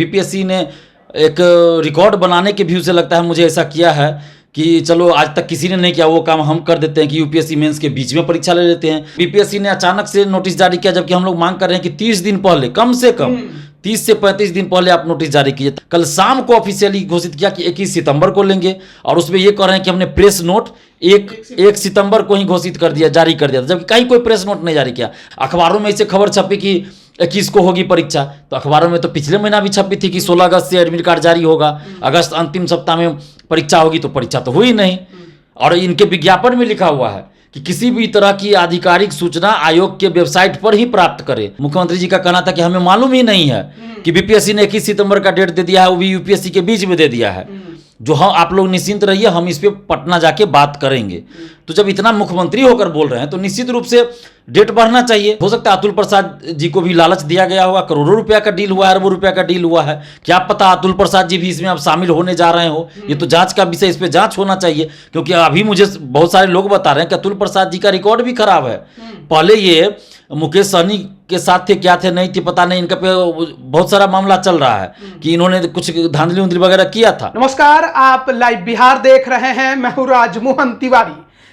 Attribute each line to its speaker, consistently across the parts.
Speaker 1: BPSC ने एक record बनाने के व्यू से लगता है मुझे ऐसा किया है कि चलो आज तक किसी ने नहीं किया वो काम हम कर देते हैं कि यूपीएससी मेंस के बीच में परीक्षा ले लेते हैं। बीपीएससी ने अचानक से नोटिस जारी किया, जबकि हम लोग मांग कर रहे हैं कि 30 दिन पहले, कम से कम 30 से 35 दिन पहले आप नोटिस जारी कीजिए। कल शाम को ऑफिशियली घोषित किया कि 21 सितंबर को लेंगे, और उसमें ये कह रहे हैं कि हमने प्रेस नोट 1 सितंबर को ही घोषित कर दिया, जारी कर दिया था, जबकि कहीं कोई प्रेस नोट नहीं जारी किया। अखबारों में इसे खबर छपी कि 21 को होगी परीक्षा, तो अखबारों में तो पिछले महीना भी छपी थी कि 16 अगस्त से एडमिट कार्ड जारी होगा, अगस्त अंतिम सप्ताह में परीक्षा होगी, तो परीक्षा तो हुई नहीं। और इनके विज्ञापन में लिखा हुआ है कि किसी भी तरह की आधिकारिक सूचना आयोग के वेबसाइट पर ही प्राप्त करें। मुख्यमंत्री जी का कहना था कि हमें मालूम ही नहीं है कि बीपीएससी ने 21 सितंबर का डेट दे दिया है, वो भी यूपीएससी के बीच में दे दिया है। जो हम, आप लोग निश्चिंत रहिए, हम इस पे पटना जाके बात करेंगे। तो जब इतना मुख्यमंत्री होकर बोल रहे हैं तो निश्चित रूप से डेट बढ़ना चाहिए। हो सकता है अतुल प्रसाद जी को भी लालच दिया गया होगा, करोड़ों रुपया का डील हुआ है, अरबों रुपया का डील हुआ है, क्या पता अतुल प्रसाद जी भी इसमें अब शामिल होने जा रहे हो। ये तो जांच का विषय, इस पे जांच होना चाहिए, क्योंकि अभी मुझे बहुत सारे लोग बता रहे हैं कि अतुल प्रसाद जी का रिकॉर्ड भी खराब है। पहले ये मुकेश सहनी के साथ थे, क्या थे नहीं थे पता नहीं, इनका पे बहुत सारा मामला चल रहा है कि इन्होंने कुछ धांधली उंधली वगैरह किया था।
Speaker 2: नमस्कार, आप लाइव बिहार देख रहे हैं, मैं हूं राजमोहन तिवारी।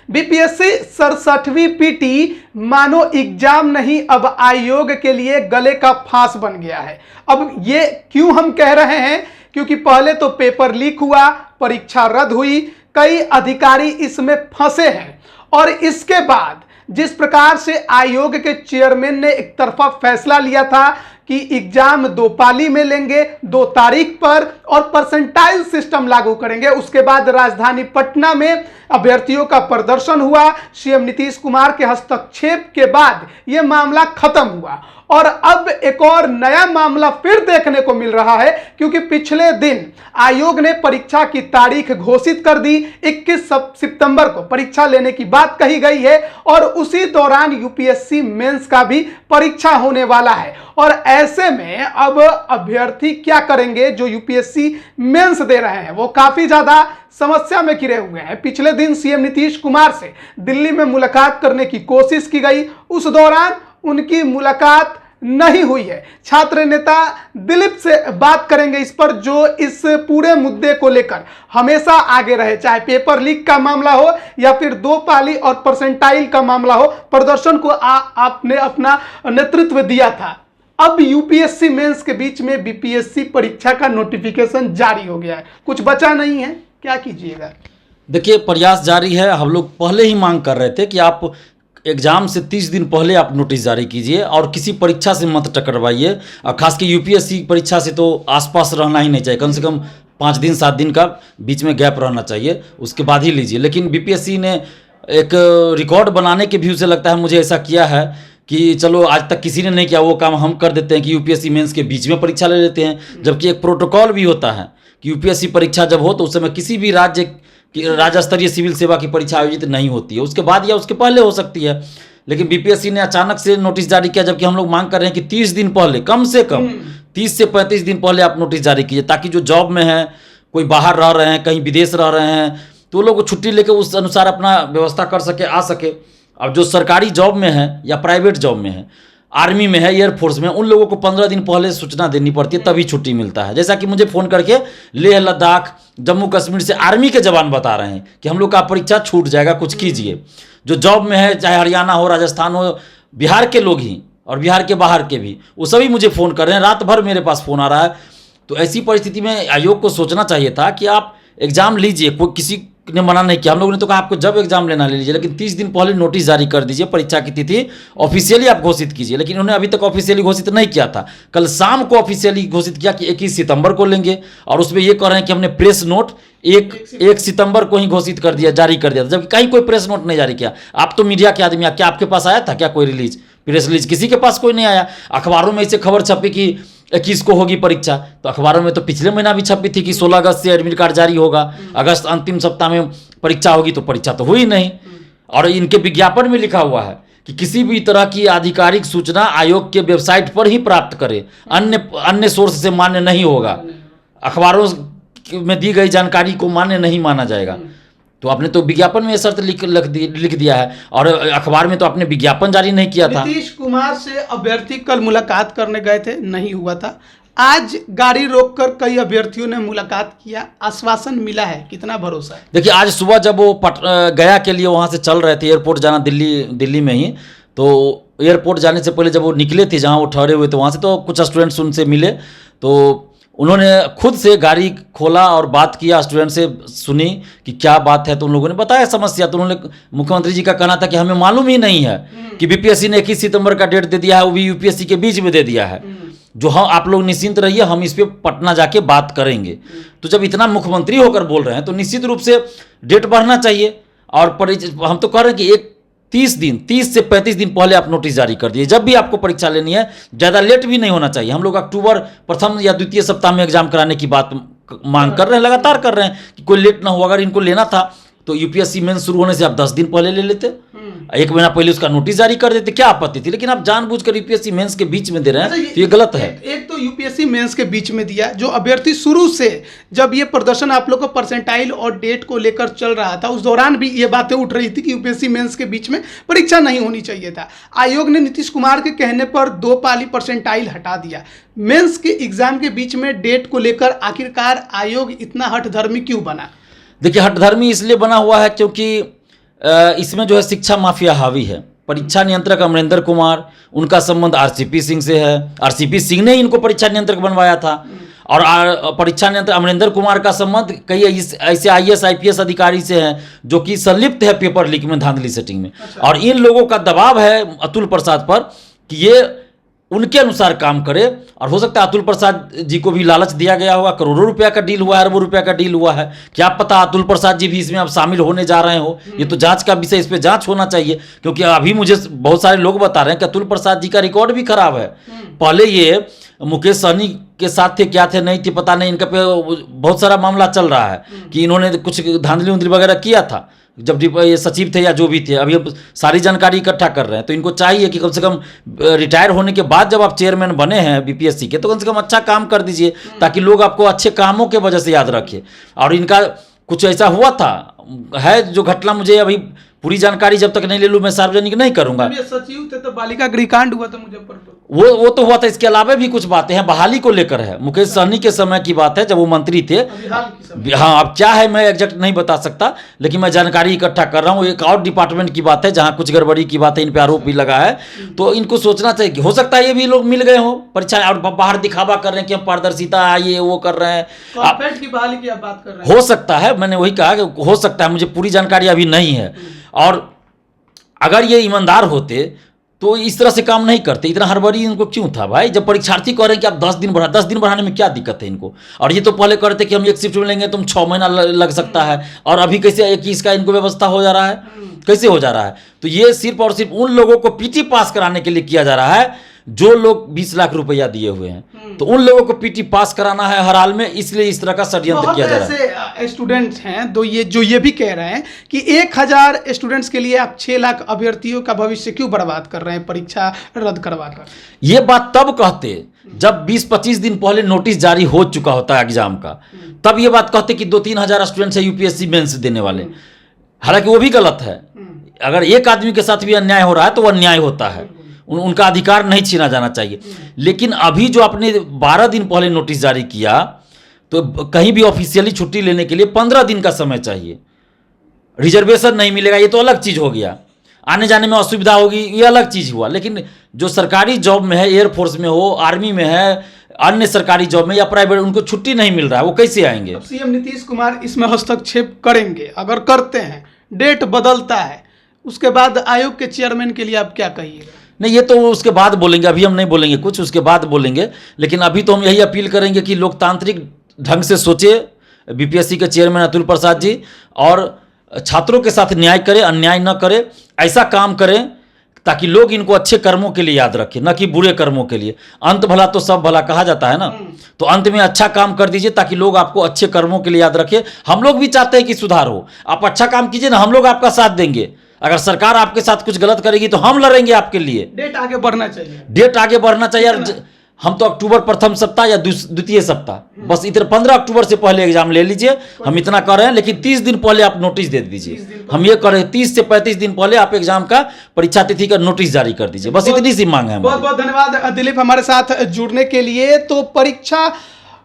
Speaker 2: बीपीएससी 67वीं पीटी मानो एग्जाम नहीं, अब आयोग के लिए गले का फांस बन गया है। अब ये क्यों हम कह रहे हैं, क्योंकि पहले तो पेपर लीक हुआ, परीक्षा रद्द हुई, कई अधिकारी इसमें फंसे हैं, और इसके बाद जिस प्रकार से आयोग के चेयरमैन ने एक तरफा फैसला लिया था कि एग्जाम 2 पाली में लेंगे, 2 तारीख पर, और परसेंटाइल सिस्टम लागू करेंगे। उसके बाद राजधानी पटना में अभ्यर्थियों का प्रदर्शन हुआ, सीएम नीतीश कुमार के हस्तक्षेप के बाद यह मामला खत्म हुआ। और अब एक और नया मामला फिर देखने को मिल रहा है, क्योंकि पिछले दिन आयोग ने परीक्षा की तारीख घोषित कर दी। 21 सितंबर को परीक्षा लेने की बात कही गई है, और उसी दौरान यूपीएससी मेंस का भी परीक्षा होने वाला है। और ऐसे में अब अभ्यर्थी क्या करेंगे जो यूपीएससी मेंस दे रहे हैं, वो काफी ज्यादा समस्या में घिरे हुए हैं। पिछले दिन सीएम नीतीश कुमार से दिल्ली में मुलाकात करने की कोशिश की गई, उस दौरान उनकी मुलाकात नहीं हुई है। छात्र नेता दिलीप से बात करेंगे इस पर, जो इस पूरे मुद्दे को लेकर हमेशा आगे रहे, चाहे पेपर लीक का मामला हो या फिर 2 पाली और परसेंटाइल का मामला हो। प्रदर्शन को आपने अपना नेतृत्व दिया था। अब यूपीएससी मेंस के बीच में बीपीएससी परीक्षा का नोटिफिकेशन जारी हो गया है, कुछ बचा नहीं है, क्या कीजिएगा? देखिए,
Speaker 1: प्रयास जारी है। हम लोग पहले ही मांग कर रहे थे कि आप एग्जाम से 30 दिन पहले आप नोटिस जारी कीजिए, और किसी परीक्षा से मत टकरवाइए। और खास कर यूपीएससी परीक्षा से तो आसपास रहना ही नहीं चाहिए, कम से कम 5 दिन 7 दिन का बीच में गैप रहना चाहिए, उसके बाद ही लीजिए। लेकिन बीपीएससी ने एक रिकॉर्ड बनाने के व्यू से लगता है मुझे ऐसा किया है कि चलो आज तक किसी ने नहीं किया वो काम हम कर देते हैं कि यूपीएससी मेंस के बीच में परीक्षा ले लेते हैं। जबकि एक प्रोटोकॉल भी होता है कि यूपीएससी परीक्षा जब हो तो उस समय किसी भी राज्य स्तरीय सिविल सेवा की परीक्षा आयोजित नहीं होती है, उसके बाद या उसके पहले हो सकती है। लेकिन बीपीएससी ने अचानक से नोटिस जारी किया, जबकि हम लोग मांग कर रहे हैं कि 30 दिन पहले, कम से कम 30 से 35 दिन पहले आप नोटिस जारी कीजिए, ताकि जो जॉब में है, कोई बाहर रह रहे हैं, कहीं विदेश रह रहे हैं, तो लोग छुट्टी लेकर उस अनुसार अपना व्यवस्था कर सके, आ सके। अब जो सरकारी जॉब में है या प्राइवेट जॉब में है, आर्मी में है, एयरफोर्स में, उन लोगों को 15 दिन पहले सूचना देनी पड़ती है, तभी छुट्टी मिलता है। जैसा कि मुझे फ़ोन करके लेह लद्दाख जम्मू कश्मीर से आर्मी के जवान बता रहे हैं कि हम लोग का परीक्षा छूट जाएगा, कुछ कीजिए। जो जॉब में है, चाहे हरियाणा हो, राजस्थान हो, बिहार के लोग ही और बिहार के बाहर के भी, वो सभी मुझे फ़ोन कर रहे हैं, रात भर मेरे पास फ़ोन आ रहा है। तो ऐसी परिस्थिति में आयोग को सोचना चाहिए था कि आप एग्ज़ाम लीजिए, कोई किसी ने मना नहीं किया। हम लोगों ने तो कहा आपको जब एग्जाम लेना ले लीजिए, लेकिन 30 दिन पहले नोटिस जारी कर दीजिए, परीक्षा की तिथि ऑफिशियली आप घोषित कीजिए। लेकिन उन्होंने अभी तक ऑफिशियली घोषित नहीं किया था। कल शाम को ऑफिशियली घोषित किया कि 21 सितंबर को लेंगे, और उसमें ये कह रहे हैं कि हमने प्रेस नोट 1 सितंबर को ही घोषित कर दिया, जारी कर दिया था, जबकि कहीं कोई प्रेस नोट नहीं जारी किया। आप तो मीडिया के आदमी, क्या आपके पास आया था क्या कोई प्रेस रिलीज? किसी के पास कोई नहीं आया। अखबारों में इसे खबर छपी कि 21 को होगी परीक्षा, तो अखबारों में तो पिछले महीना भी छपी थी कि 16 अगस्त से एडमिट कार्ड जारी होगा, अगस्त अंतिम सप्ताह में परीक्षा होगी, तो परीक्षा तो हुई नहीं। और इनके विज्ञापन में लिखा हुआ है कि किसी भी तरह की आधिकारिक सूचना आयोग के वेबसाइट पर ही प्राप्त करें, अन्य सोर्स से मान्य नहीं होगा। अखबारों में दी गई जानकारी को मान्य नहीं माना जाएगा। तो आपने तो विज्ञापन में शर्त लिख दिया है, और अखबार में तो आपने विज्ञापन जारी नहीं किया था।
Speaker 2: नीतीश कुमार से अभ्यर्थी कल मुलाकात करने गए थे, नहीं हुआ था। आज गाड़ी रोककर कई अभ्यर्थियों ने मुलाकात किया, आश्वासन मिला है, कितना भरोसा है?
Speaker 1: देखिए, आज सुबह जब वो गया के लिए वहाँ से चल रहे थे, एयरपोर्ट जाना दिल्ली में ही, तो एयरपोर्ट जाने से पहले जब वो निकले थे जहाँ वो ठहरे हुए थे वहाँ से, तो कुछ स्टूडेंट्स उनसे मिले, तो उन्होंने खुद से गाड़ी खोला और बात किया, स्टूडेंट से सुनी कि क्या बात है, तो उन लोगों ने बताया समस्या। तो उन्होंने, मुख्यमंत्री जी का कहना था कि हमें मालूम ही नहीं है कि बीपीएससी ने 21 सितंबर का डेट दे दिया है, वो भी यूपीएससी के बीच में दे दिया है, जो हम आप लोग निश्चिंत रहिए, हम इस पे पटना जाके बात करेंगे। तो जब इतना मुख्यमंत्री होकर बोल रहे हैं तो निश्चित रूप से डेट बढ़ना चाहिए। और हम तो कह रहे हैं कि 30 से 35 दिन पहले आप नोटिस जारी कर दिए। जब भी आपको परीक्षा लेनी है, ज़्यादा लेट भी नहीं होना चाहिए। हम लोग अक्टूबर प्रथम या द्वितीय सप्ताह में एग्जाम कराने की बात मांग कर रहे हैं, लगातार कर रहे हैं कि कोई लेट ना हो। अगर इनको लेना था तो यूपीएससी मेंस शुरू होने से आप 10 दिन पहले ले लेते, 1 महीना पहले उसका नोटिस जारी कर देते, क्या आपत्ति थी? लेकिन आप जानबूझकर यूपीएससी मेंस के बीच में दे रहे हैं, तो ये गलत है।
Speaker 2: एक तो यूपीएससी मेंस के बीच में दिया, जो अभ्यर्थी शुरू से जब ये प्रदर्शन आप लोग को परसेंटाइल और डेट को लेकर चल रहा था, उस दौरान भी ये बातें उठ रही थी कि यूपीएससी मेंस के बीच में परीक्षा नहीं होनी चाहिए था। आयोग ने नीतीश कुमार के कहने पर 2 पाली परसेंटाइल हटा दिया। मेंस के एग्जाम के बीच में डेट को लेकर आखिरकार आयोग इतना हठधर्मी क्यों बना?
Speaker 1: देखिए, हठधर्मी इसलिए बना हुआ है क्योंकि इसमें जो है शिक्षा माफिया हावी है। परीक्षा नियंत्रक अमरिंदर कुमार, उनका संबंध आरसीपी सिंह से है। आरसीपी सिंह ने इनको परीक्षा नियंत्रक बनवाया था। और परीक्षा नियंत्रक अमरिंदर कुमार का संबंध कई ऐसे आईएएस आईपीएस अधिकारी से है जो कि संलिप्त है पेपर लीक में, धांधली सेटिंग में। और इन लोगों का दबाव है अतुल प्रसाद पर कि ये उनके अनुसार काम करे। और हो सकता है अतुल प्रसाद जी को भी लालच दिया गया होगा, करोड़ों रुपया का डील हुआ है, अरबों रुपया का डील हुआ है, क्या पता अतुल प्रसाद जी भी इसमें अब शामिल होने जा रहे हो। ये तो जांच का विषय, इस पे जांच होना चाहिए। क्योंकि अभी मुझे बहुत सारे लोग बता रहे हैं कि अतुल प्रसाद जी का रिकॉर्ड भी खराब है। पहले ये मुकेश सहनी के साथ थे, क्या थे नहीं थे पता नहीं, इनका पे बहुत सारा मामला चल रहा है कि इन्होंने कुछ धांधली उंधली वगैरह किया था जब ये सचिव थे या जो भी थे। अभी अब सारी जानकारी इकट्ठा कर रहे हैं, तो इनको चाहिए कि कम से कम रिटायर होने के बाद जब आप चेयरमैन बने हैं बीपीएससी के, तो कम से कम अच्छा काम कर दीजिए ताकि लोग आपको अच्छे कामों के वजह से याद रखें। और इनका कुछ ऐसा हुआ था है जो घटना, मुझे अभी पूरी जानकारी जब तक नहीं ले लूँ मैं सार्वजनिक नहीं करूंगा।
Speaker 2: सचिव थे तो बालिका गृहकांड हुआ था मुजफ्फरपुर,
Speaker 1: वो तो हुआ था। इसके अलावा भी कुछ बातें हैं, बहाली को लेकर है। मुकेश सहनी के समय की बात है जब वो मंत्री थे। हाँ, अब क्या है मैं एग्जैक्ट नहीं बता सकता, लेकिन मैं जानकारी इकट्ठा कर रहा हूँ। एक और डिपार्टमेंट की बात है जहाँ कुछ गड़बड़ी की बात है, इन पे आरोप भी लगा है। तो इनको सोचना चाहिए कि हो सकता है ये भी लोग मिल गए हो परीक्षा, और बाहर दिखावा कर रहे हैं कि हम पारदर्शिता ये वो कर रहे हैं।
Speaker 2: की बहाली की आप बात कर रहे हैं,
Speaker 1: हो सकता है, मैंने वही कहा कि हो सकता है, मुझे पूरी जानकारी अभी नहीं है। और अगर ये ईमानदार होते तो इस तरह से काम नहीं करते। इतना हड़बड़ी इनको क्यों था भाई? जब परीक्षार्थी कह रहे हैं कि आप 10 दिन बढ़ाने में क्या दिक्कत है इनको? और ये तो पहले कह रहे थे कि हम एक शिफ्ट में लेंगे, तुम 6 महीना लग सकता है। और अभी कैसे 21 का इनको व्यवस्था हो जा रहा है, कैसे हो जा रहा है? तो ये सिर्फ और सिर्फ उन लोगों को पीटी पास कराने के लिए किया जा रहा है जो लोग 20 लाख रुपया दिए हुए हैं। तो उन लोगों को पीटी पास कराना है हर हाल में, इसलिए इस तरह का षड्यंत्र किया जा रहा है।
Speaker 2: ऐसे स्टूडेंट्स हैं तो ये भी कह रहे हैं कि 1000 स्टूडेंट्स के लिए आप 6 लाख अभ्यर्थियों का भविष्य क्यों बर्बाद कर रहे हैं, परीक्षा रद्द करवा कर?
Speaker 1: ये बात तब कहते जब 20-25 दिन पहले नोटिस जारी हो चुका होता है एग्जाम का, तब ये बात कहते कि 2-3 हजार स्टूडेंट्स है यूपीएससी मेंस देने वाले। हालांकि वो भी गलत है। अगर एक आदमी के साथ भी अन्याय हो रहा है तो वो अन्याय होता है, उनका अधिकार नहीं छीना जाना चाहिए। लेकिन अभी जो आपने 12 दिन पहले नोटिस जारी किया, तो कहीं भी ऑफिशियली छुट्टी लेने के लिए 15 दिन का समय चाहिए। रिजर्वेशन नहीं मिलेगा, ये तो अलग चीज़ हो गया। आने जाने में असुविधा होगी, ये अलग चीज़ हुआ। लेकिन जो सरकारी जॉब में है, एयरफोर्स में हो, आर्मी में है, अन्य सरकारी जॉब में या प्राइवेट, उनको छुट्टी नहीं मिल रहा है, वो कैसे आएंगे?
Speaker 2: सीएम नीतीश कुमार इसमें हस्तक्षेप करेंगे। अगर करते हैं, डेट बदलता है, उसके बाद आयोग के चेयरमैन के लिए आप क्या कहिएगा?
Speaker 1: नहीं, ये तो उसके बाद बोलेंगे, अभी हम नहीं बोलेंगे कुछ, उसके बाद बोलेंगे। लेकिन अभी तो हम यही अपील करेंगे कि लोकतांत्रिक ढंग से सोचे बीपीएससी के चेयरमैन अतुल प्रसाद जी, और छात्रों के साथ न्याय करें, अन्याय न करें। ऐसा काम करें ताकि लोग इनको अच्छे कर्मों के लिए याद रखें, न कि बुरे कर्मों के लिए। अंत भला तो सब भला कहा जाता है ना, तो अंत में अच्छा काम कर दीजिए ताकि लोग आपको अच्छे कर्मों के लिए याद रखें। हम लोग भी चाहते हैं कि सुधार हो, आप अच्छा काम कीजिए ना, हम लोग आपका साथ देंगे। अगर सरकार आपके साथ कुछ गलत करेगी तो हम लड़ेंगे आपके लिए।
Speaker 2: डेट आगे बढ़ना चाहिए,
Speaker 1: डेट आगे बढ़ना चाहिए। हम तो अक्टूबर प्रथम सप्ताह या द्वितीय सप्ताह, बस इधर 15 अक्टूबर से पहले एग्जाम ले लीजिए, हम इतना कर रहे हैं। लेकिन 30 दिन पहले आप नोटिस दे दीजिए, हम ये कर रहे हैं 30 से 35 दिन पहले आप एग्जाम का परीक्षा तिथि का नोटिस जारी कर दीजिए, बस इतनी सी मांग है।
Speaker 2: बहुत बहुत धन्यवाद दिलीप हमारे साथ जुड़ने के लिए। तो परीक्षा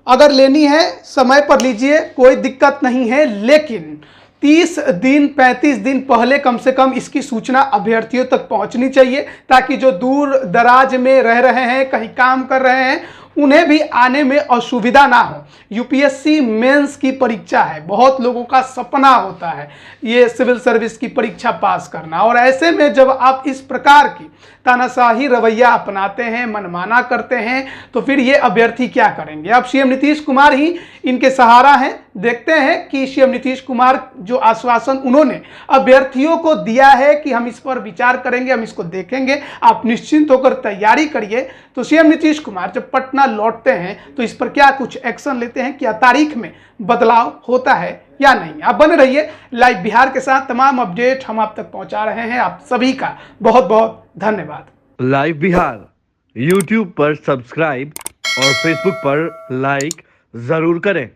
Speaker 2: अगर लेनी है समय पर लीजिए, कोई दिक्कत नहीं है, लेकिन 30 दिन 35 दिन पहले कम से कम इसकी सूचना अभ्यर्थियों तक पहुंचनी चाहिए, ताकि जो दूर दराज में रह रहे हैं, कहीं काम कर रहे हैं, उन्हें भी आने में असुविधा ना हो। यूपीएससी मेंस की परीक्षा है, बहुत लोगों का सपना होता है ये सिविल सर्विस की परीक्षा पास करना, और ऐसे में जब आप इस प्रकार की तानाशाही रवैया अपनाते हैं, मनमाना करते हैं, तो फिर ये अभ्यर्थी क्या करेंगे। अब सीएम नीतीश कुमार ही इनके सहारा हैं। देखते हैं कि सीएम नीतीश कुमार जो आश्वासन उन्होंने अभ्यर्थियों को दिया है कि हम इस पर विचार करेंगे, हम इसको देखेंगे, आप निश्चिंत होकर तैयारी करिए। तो सीएम नीतीश कुमार जब पटना लौटते हैं तो इस पर क्या कुछ एक्शन लेते हैं, क्या तारीख में बदलाव होता है या नहीं। आप बने रहिए लाइव बिहार के साथ, तमाम अपडेट हम आप तक पहुंचा रहे हैं। आप सभी का बहुत बहुत धन्यवाद।
Speaker 3: लाइव बिहार यूट्यूब पर सब्सक्राइब और फेसबुक पर लाइक जरूर करें।